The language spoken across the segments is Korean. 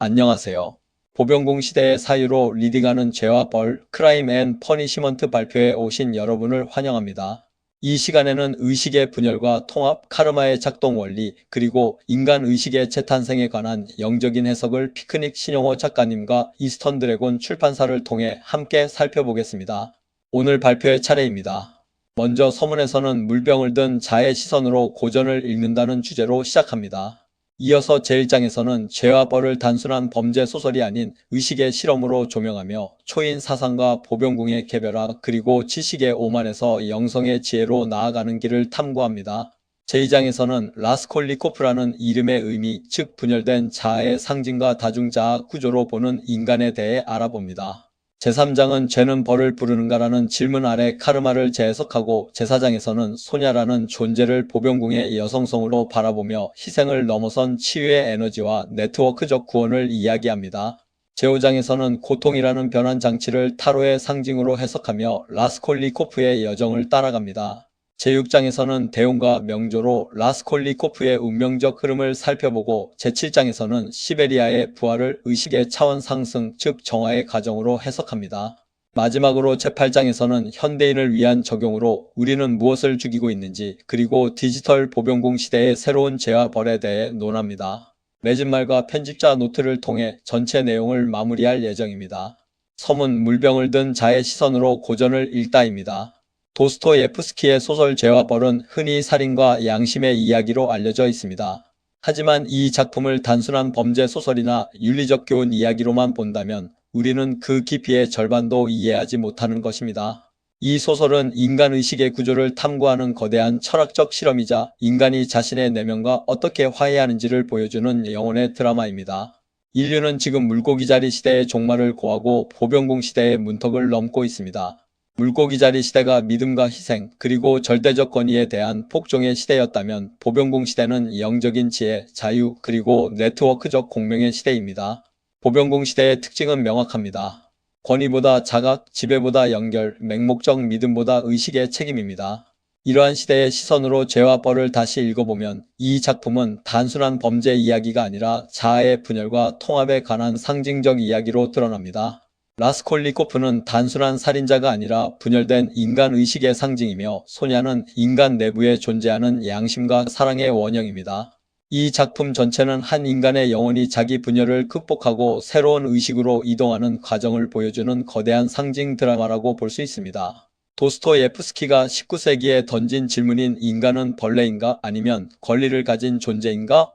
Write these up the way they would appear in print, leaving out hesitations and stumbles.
안녕하세요. 보병공 시대의 사유로 리딩하는 죄와 벌, 크라임 앤 퍼니시먼트 발표에 오신 여러분을 환영합니다. 이 시간에는 의식의 분열과 통합, 카르마의 작동 원리, 그리고 인간 의식의 재탄생에 관한 영적인 해석을 피크닉 신용호 작가님과 이스턴 드래곤 출판사를 통해 함께 살펴보겠습니다. 오늘 발표의 차례입니다. 먼저 서문에서는 물병을 든 자의 시선으로 고전을 읽는다는 주제로 시작합니다. 이어서 제1장에서는 죄와 벌을 단순한 범죄 소설이 아닌 의식의 실험으로 조명하며 초인 사상과 보병궁의 개별화 그리고 지식의 오만에서 영성의 지혜로 나아가는 길을 탐구합니다. 제2장에서는 라스콜리코프라는 이름의 의미, 즉 분열된 자아의 상징과 다중자아 구조로 보는 인간에 대해 알아봅니다. 제3장은 죄는 벌을 부르는가라는 질문 아래 카르마를 재해석하고 제4장에서는 소냐라는 존재를 보병궁의 여성성으로 바라보며 희생을 넘어선 치유의 에너지와 네트워크적 구원을 이야기합니다. 제5장에서는 고통이라는 변환 장치를 타로의 상징으로 해석하며 라스콜리코프의 여정을 따라갑니다. 제6장에서는 대운과 명조로 라스콜리코프의 운명적 흐름을 살펴보고 제7장에서는 시베리아의 부활을 의식의 차원 상승, 즉 정화의 과정으로 해석합니다. 마지막으로 제8장에서는 현대인을 위한 적용으로 우리는 무엇을 죽이고 있는지 그리고 디지털 보병궁 시대의 새로운 죄와 벌에 대해 논합니다. 맺은말과 편집자 노트를 통해 전체 내용을 마무리할 예정입니다. 서문 물병을 든 자의 시선으로 고전을 읽다입니다. 도스토예프스키의 소설 죄와 벌은 흔히 살인과 양심의 이야기로 알려져 있습니다. 하지만 이 작품을 단순한 범죄 소설이나 윤리적 교훈 이야기로만 본다면 우리는 그 깊이의 절반도 이해하지 못하는 것입니다. 이 소설은 인간의식의 구조를 탐구하는 거대한 철학적 실험이자 인간이 자신의 내면과 어떻게 화해하는지를 보여주는 영혼의 드라마입니다. 인류는 지금 물고기자리 시대의 종말을 고하고 보병궁 시대의 문턱을 넘고 있습니다. 물고기자리 시대가 믿음과 희생, 그리고 절대적 권위에 대한 폭종의 시대였다면 보병궁 시대는 영적인 지혜, 자유, 그리고 네트워크적 공명의 시대입니다. 보병궁 시대의 특징은 명확합니다. 권위보다 자각, 지배보다 연결, 맹목적 믿음보다 의식의 책임입니다. 이러한 시대의 시선으로 죄와 벌을 다시 읽어보면 이 작품은 단순한 범죄 이야기가 아니라 자아의 분열과 통합에 관한 상징적 이야기로 드러납니다. 라스콜리코프는 단순한 살인자가 아니라 분열된 인간의식의 상징이며 소냐는 인간 내부에 존재하는 양심과 사랑의 원형입니다. 이 작품 전체는 한 인간의 영혼이 자기 분열을 극복하고 새로운 의식으로 이동하는 과정을 보여주는 거대한 상징 드라마라고 볼 수 있습니다. 도스토예프스키가 19세기에 던진 질문인 인간은 벌레인가 아니면 권리를 가진 존재인가?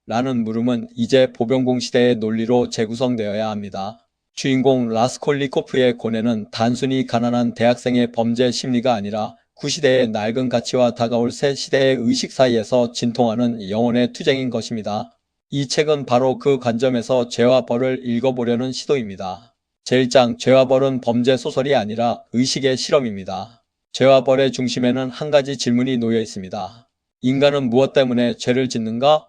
라는 물음은 이제 보병궁 시대의 논리로 재구성되어야 합니다. 주인공 라스콜리코프의 고뇌는 단순히 가난한 대학생의 범죄 심리가 아니라 구시대의 낡은 가치와 다가올 새 시대의 의식 사이에서 진통하는 영혼의 투쟁인 것입니다. 이 책은 바로 그 관점에서 죄와 벌을 읽어보려는 시도입니다. 제1장 죄와 벌은 범죄 소설이 아니라 의식의 실험입니다. 죄와 벌의 중심에는 한 가지 질문이 놓여 있습니다. 인간은 무엇 때문에 죄를 짓는가?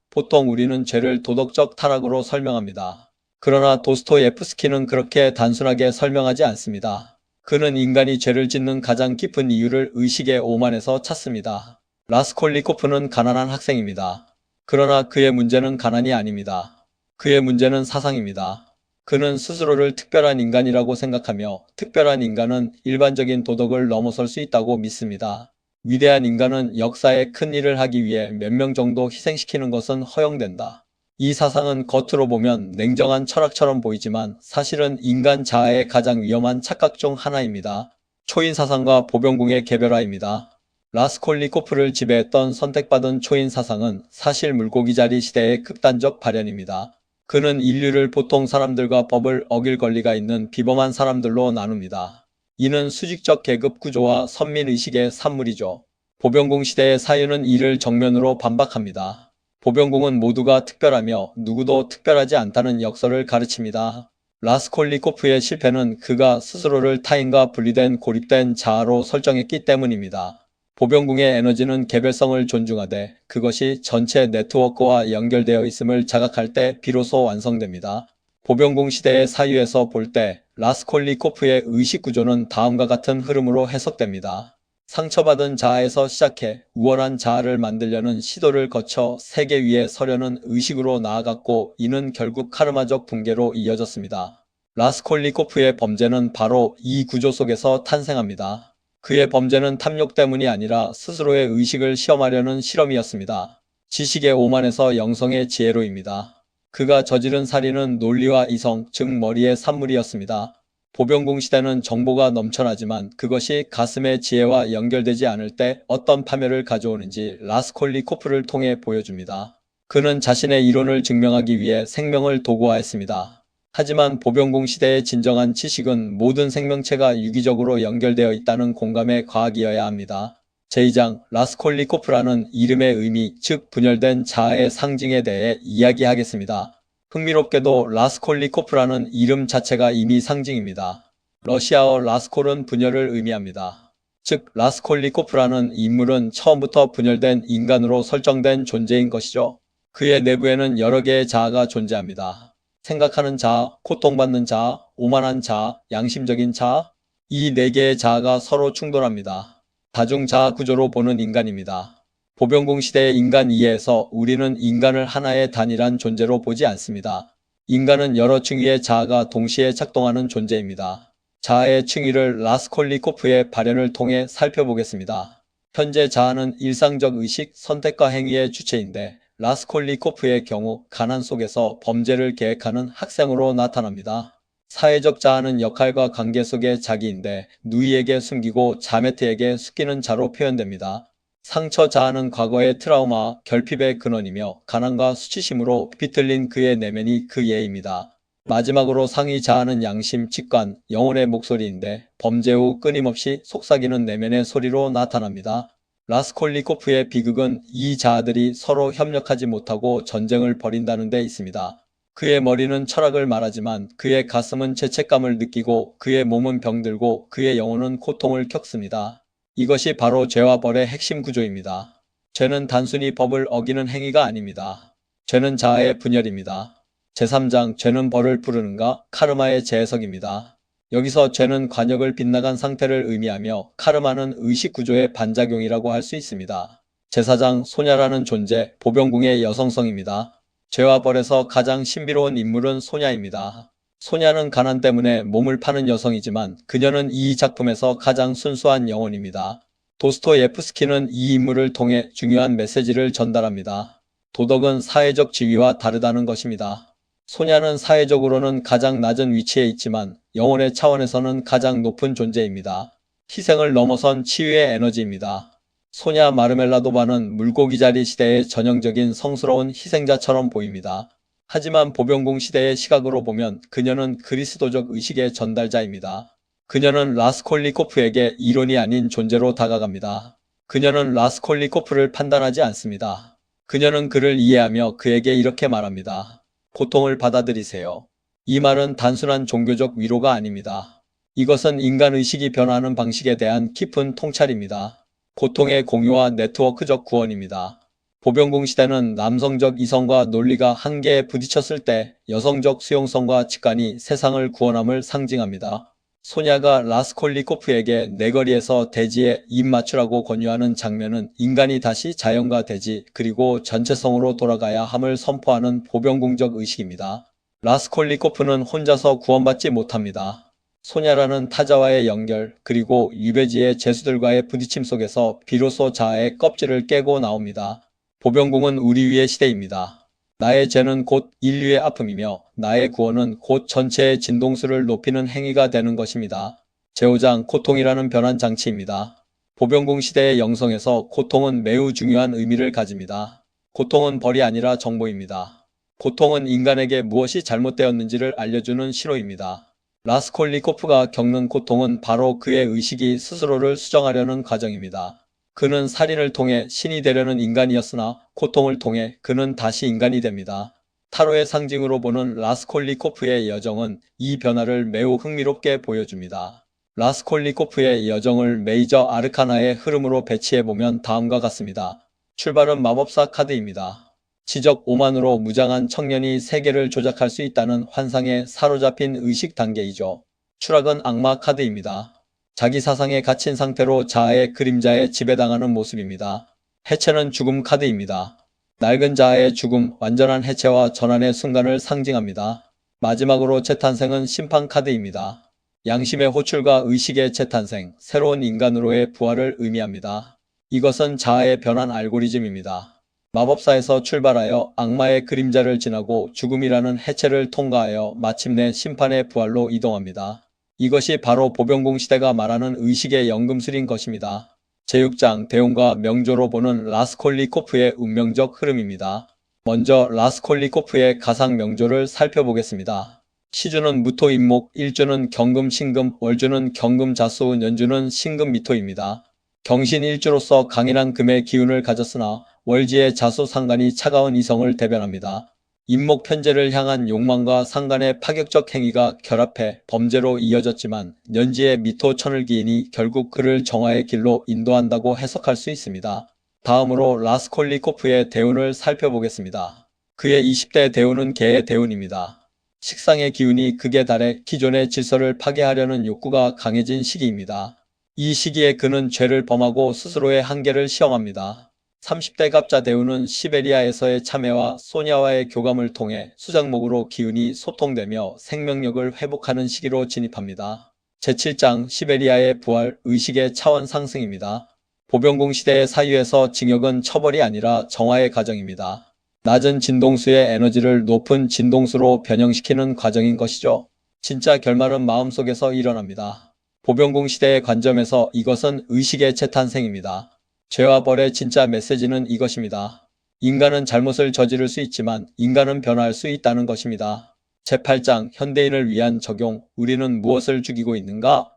보통 우리는 죄를 도덕적 타락으로 설명합니다. 그러나 도스토예프스키는 그렇게 단순하게 설명하지 않습니다. 그는 인간이 죄를 짓는 가장 깊은 이유를 의식의 오만에서 찾습니다. 라스콜리코프는 가난한 학생입니다. 그러나 그의 문제는 가난이 아닙니다. 그의 문제는 사상입니다. 그는 스스로를 특별한 인간이라고 생각하며 특별한 인간은 일반적인 도덕을 넘어설 수 있다고 믿습니다. 위대한 인간은 역사에 큰 일을 하기 위해 몇 명 정도 희생시키는 것은 허용된다. 이 사상은 겉으로 보면 냉정한 철학처럼 보이지만 사실은 인간 자아의 가장 위험한 착각 중 하나입니다. 초인 사상과 보병궁의 개별화입니다. 라스콜리코프를 지배했던 선택받은 초인 사상은 사실 물고기자리 시대의 극단적 발현입니다. 그는 인류를 보통 사람들과 법을 어길 권리가 있는 비범한 사람들로 나눕니다. 이는 수직적 계급 구조와 선민의식의 산물이죠. 보병궁 시대의 사유는 이를 정면으로 반박합니다. 보병궁은 모두가 특별하며 누구도 특별하지 않다는 역설을 가르칩니다. 라스콜리코프의 실패는 그가 스스로를 타인과 분리된 고립된 자아로 설정했기 때문입니다. 보병궁의 에너지는 개별성을 존중하되 그것이 전체 네트워크와 연결되어 있음을 자각할 때 비로소 완성됩니다. 보병궁 시대의 사유에서 볼 때 라스콜리코프의 의식 구조는 다음과 같은 흐름으로 해석됩니다. 상처받은 자아에서 시작해 우월한 자아를 만들려는 시도를 거쳐 세계 위에 서려는 의식으로 나아갔고, 이는 결국 카르마적 붕괴로 이어졌습니다. 라스콜리코프의 범죄는 바로 이 구조 속에서 탄생합니다. 그의 범죄는 탐욕 때문이 아니라 스스로의 의식을 시험하려는 실험이었습니다. 지식의 오만에서 영성의 지혜로입니다. 그가 저지른 살인은 논리와 이성, 즉 머리의 산물이었습니다. 보병공 시대는 정보가 넘쳐나지만 그것이 가슴의 지혜와 연결되지 않을 때 어떤 파멸을 가져오는지 라스콜리코프를 통해 보여줍니다. 그는 자신의 이론을 증명하기 위해 생명을 도구화했습니다. 하지만 보병공 시대의 진정한 지식은 모든 생명체가 유기적으로 연결되어 있다는 공감의 과학이어야 합니다. 제2장 라스콜리코프라는 이름의 의미, 즉 분열된 자아의 상징에 대해 이야기하겠습니다. 흥미롭게도 라스콜리코프라는 이름 자체가 이미 상징입니다. 러시아어 라스콜은 분열을 의미합니다. 즉 라스콜리코프라는 인물은 처음부터 분열된 인간으로 설정된 존재인 것이죠. 그의 내부에는 여러 개의 자아가 존재합니다. 생각하는 자아, 고통받는 자아, 오만한 자아, 양심적인 자아, 이 네 개의 자아가 서로 충돌합니다. 다중자아 구조로 보는 인간입니다. 보병공 시대의 인간 이해에서 우리는 인간을 하나의 단일한 존재로 보지 않습니다. 인간은 여러 층위의 자아가 동시에 작동하는 존재입니다. 자아의 층위를 라스콜리코프의 발현을 통해 살펴보겠습니다. 현재 자아는 일상적 의식, 선택과 행위의 주체인데, 라스콜리코프의 경우 가난 속에서 범죄를 계획하는 학생으로 나타납니다. 사회적 자아는 역할과 관계 속의 자기인데, 누이에게 숨기고 자매트에게 숨기는 자로 표현됩니다. 상처 자아는 과거의 트라우마, 결핍의 근원이며 가난과 수치심으로 비틀린 그의 내면이 그 예입니다. 마지막으로 상위 자아는 양심, 직관, 영혼의 목소리인데, 범죄 후 끊임없이 속삭이는 내면의 소리로 나타납니다. 라스콜리코프의 비극은 이 자아들이 서로 협력하지 못하고 전쟁을 벌인다는 데 있습니다. 그의 머리는 철학을 말하지만 그의 가슴은 죄책감을 느끼고, 그의 몸은 병들고 그의 영혼은 고통을 겪습니다. 이것이 바로 죄와 벌의 핵심 구조입니다. 죄는 단순히 법을 어기는 행위가 아닙니다. 죄는 자아의 분열입니다. 제3장 죄는 벌을 부르는가? 카르마의 재해석입니다. 여기서 죄는 관역을 빗나간 상태를 의미하며 카르마는 의식 구조의 반작용이라고 할 수 있습니다. 제4장 소냐라는 존재, 보병궁의 여성성입니다. 죄와 벌에서 가장 신비로운 인물은 소냐입니다. 소냐는 가난 때문에 몸을 파는 여성이지만 그녀는 이 작품에서 가장 순수한 영혼입니다. 도스토예프스키는 이 인물을 통해 중요한 메시지를 전달합니다. 도덕은 사회적 지위와 다르다는 것입니다. 소냐는 사회적으로는 가장 낮은 위치에 있지만 영혼의 차원에서는 가장 높은 존재입니다. 희생을 넘어선 치유의 에너지입니다. 소냐 마르멜라도바는 물고기자리 시대의 전형적인 성스러운 희생자처럼 보입니다. 하지만 보병공 시대의 시각으로 보면 그녀는 그리스도적 의식의 전달자입니다. 그녀는 라스콜리코프에게 이론이 아닌 존재로 다가갑니다. 그녀는 라스콜리코프를 판단하지 않습니다. 그녀는 그를 이해하며 그에게 이렇게 말합니다. 고통을 받아들이세요. 이 말은 단순한 종교적 위로가 아닙니다. 이것은 인간의식이 변화하는 방식에 대한 깊은 통찰입니다. 고통의 공유와 네트워크적 구원입니다. 보병공 시대는 남성적 이성과 논리가 한계에 부딪혔을 때 여성적 수용성과 직관이 세상을 구원함을 상징합니다. 소냐가 라스콜리코프에게 내거리에서 대지에 입 맞추라고 권유하는 장면은 인간이 다시 자연과 대지 그리고 전체성으로 돌아가야 함을 선포하는 보병궁적 의식입니다. 라스콜리코프는 혼자서 구원받지 못합니다. 소냐라는 타자와의 연결 그리고 유배지의 죄수들과의 부딪힘 속에서 비로소 자아의 껍질을 깨고 나옵니다. 보병궁은 우리 위의 시대입니다. 나의 죄는 곧 인류의 아픔이며 나의 구원은 곧 전체의 진동수를 높이는 행위가 되는 것입니다. 제5장 고통이라는 변환 장치입니다. 보병궁 시대의 영성에서 고통은 매우 중요한 의미를 가집니다. 고통은 벌이 아니라 정보입니다. 고통은 인간에게 무엇이 잘못되었는지를 알려주는 신호입니다. 라스콜리코프가 겪는 고통은 바로 그의 의식이 스스로를 수정하려는 과정입니다. 그는 살인을 통해 신이 되려는 인간이었으나 고통을 통해 그는 다시 인간이 됩니다. 타로의 상징으로 보는 라스콜리코프의 여정은 이 변화를 매우 흥미롭게 보여줍니다. 라스콜리코프의 여정을 메이저 아르카나의 흐름으로 배치해보면 다음과 같습니다. 출발은 마법사 카드입니다. 지적 오만으로 무장한 청년이 세계를 조작할 수 있다는 환상에 사로잡힌 의식 단계이죠. 추락은 악마 카드입니다. 자기 사상에 갇힌 상태로 자아의 그림자에 지배당하는 모습입니다. 해체는 죽음 카드입니다. 낡은 자아의 죽음, 완전한 해체와 전환의 순간을 상징합니다. 마지막으로 재탄생은 심판 카드입니다. 양심의 호출과 의식의 재탄생, 새로운 인간으로의 부활을 의미합니다. 이것은 자아의 변환 알고리즘입니다. 마법사에서 출발하여 악마의 그림자를 지나고 죽음이라는 해체를 통과하여 마침내 심판의 부활로 이동합니다. 이것이 바로 보병공 시대가 말하는 의식의 연금술인 것입니다. 제6장 대운과 명조로 보는 라스콜리코프의 운명적 흐름입니다. 먼저 라스콜리코프의 가상 명조를 살펴보겠습니다. 시주는 무토인목, 일주는 경금 신금, 월주는 경금 자수운, 연주는 신금 미토입니다. 경신 일주로서 강인한 금의 기운을 가졌으나 월지의 자수 상간이 차가운 이성을 대변합니다. 인목 편제를 향한 욕망과 상간의 파격적 행위가 결합해 범죄로 이어졌지만 년지의 미토 천을기인이 결국 그를 정화의 길로 인도한다고 해석할 수 있습니다. 다음으로 라스콜리코프의 대운을 살펴보겠습니다. 그의 20대 대운은 개의 대운입니다. 식상의 기운이 극에 달해 기존의 질서를 파괴하려는 욕구가 강해진 시기입니다. 이 시기에 그는 죄를 범하고 스스로의 한계를 시험합니다. 30대 갑자 대운은 시베리아에서의 참외와 소냐와의 교감을 통해 수작목으로 기운이 소통되며 생명력을 회복하는 시기로 진입합니다. 제7장 시베리아의 부활, 의식의 차원 상승입니다. 보병공 시대의 사유에서 징역은 처벌이 아니라 정화의 과정입니다. 낮은 진동수의 에너지를 높은 진동수로 변형시키는 과정인 것이죠. 진짜 결말은 마음속에서 일어납니다. 보병공 시대의 관점에서 이것은 의식의 재탄생입니다. 죄와 벌의 진짜 메시지는 이것입니다. 인간은 잘못을 저지를 수 있지만 인간은 변화할 수 있다는 것입니다. 제8장 현대인을 위한 적용, 우리는 무엇을 죽이고 있는가?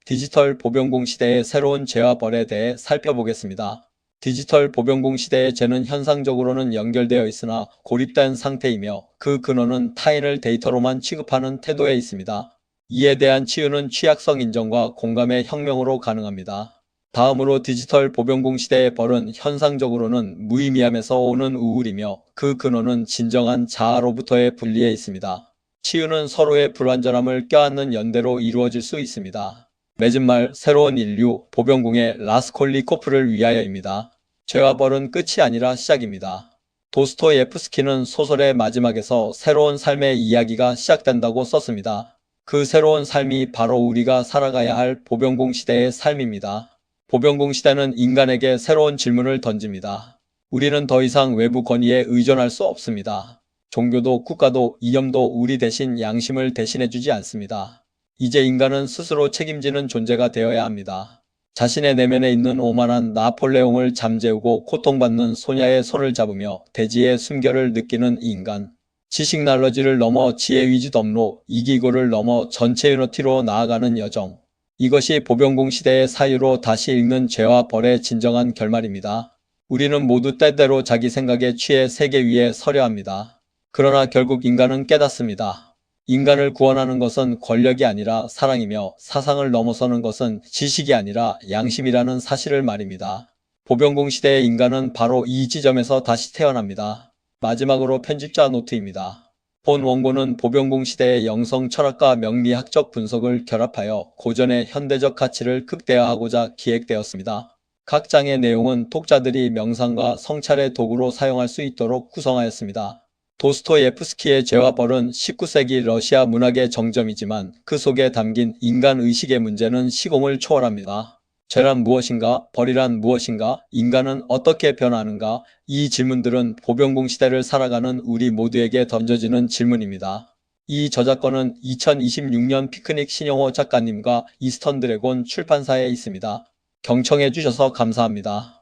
디지털 보병공 시대의 새로운 죄와 벌에 대해 살펴보겠습니다. 디지털 보병공 시대의 죄는 현상적으로는 연결되어 있으나 고립된 상태이며 그 근원은 타인을 데이터로만 취급하는 태도에 있습니다. 이에 대한 치유는 취약성 인정과 공감의 혁명으로 가능합니다. 다음으로 디지털 보병공 시대의 벌은 현상적으로는 무의미함에서 오는 우울이며 그 근원은 진정한 자아로부터의 분리에 있습니다. 치유는 서로의 불완전함을 껴안는 연대로 이루어질 수 있습니다. 맺은 말, 새로운 인류, 보병공의 라스콜리코프를 위하여입니다. 죄와 벌은 끝이 아니라 시작입니다. 도스토예프스키는 소설의 마지막에서 새로운 삶의 이야기가 시작된다고 썼습니다. 그 새로운 삶이 바로 우리가 살아가야 할 보병공 시대의 삶입니다. 보병공 시대는 인간에게 새로운 질문을 던집니다. 우리는 더 이상 외부 권위에 의존할 수 없습니다. 종교도 국가도 이념도 우리 대신 양심을 대신해주지 않습니다. 이제 인간은 스스로 책임지는 존재가 되어야 합니다. 자신의 내면에 있는 오만한 나폴레옹을 잠재우고 고통받는 소냐의 손을 잡으며 대지의 숨결을 느끼는 인간. 지식 날러지를 넘어 지혜 위주 덤로, 이기고를 넘어 전체 유니티로 나아가는 여정. 이것이 보병공 시대의 사유로 다시 읽는 죄와 벌의 진정한 결말입니다. 우리는 모두 때때로 자기 생각에 취해 세계 위에 서려 합니다. 그러나 결국 인간은 깨닫습니다. 인간을 구원하는 것은 권력이 아니라 사랑이며 사상을 넘어서는 것은 지식이 아니라 양심이라는 사실을 말입니다. 보병공 시대의 인간은 바로 이 지점에서 다시 태어납니다. 마지막으로 편집자 노트입니다. 본 원고는 보병공 시대의 영성 철학과 명리학적 분석을 결합하여 고전의 현대적 가치를 극대화하고자 기획되었습니다. 각 장의 내용은 독자들이 명상과 성찰의 도구로 사용할 수 있도록 구성하였습니다. 도스토예프스키의 죄와 벌은 19세기 러시아 문학의 정점이지만 그 속에 담긴 인간 의식의 문제는 시공을 초월합니다. 죄란 무엇인가? 벌이란 무엇인가? 인간은 어떻게 변하는가? 이 질문들은 보병공 시대를 살아가는 우리 모두에게 던져지는 질문입니다. 이 저작권은 2026년 피크닉 신영호 작가님과 이스턴 드래곤 출판사에 있습니다. 경청해 주셔서 감사합니다.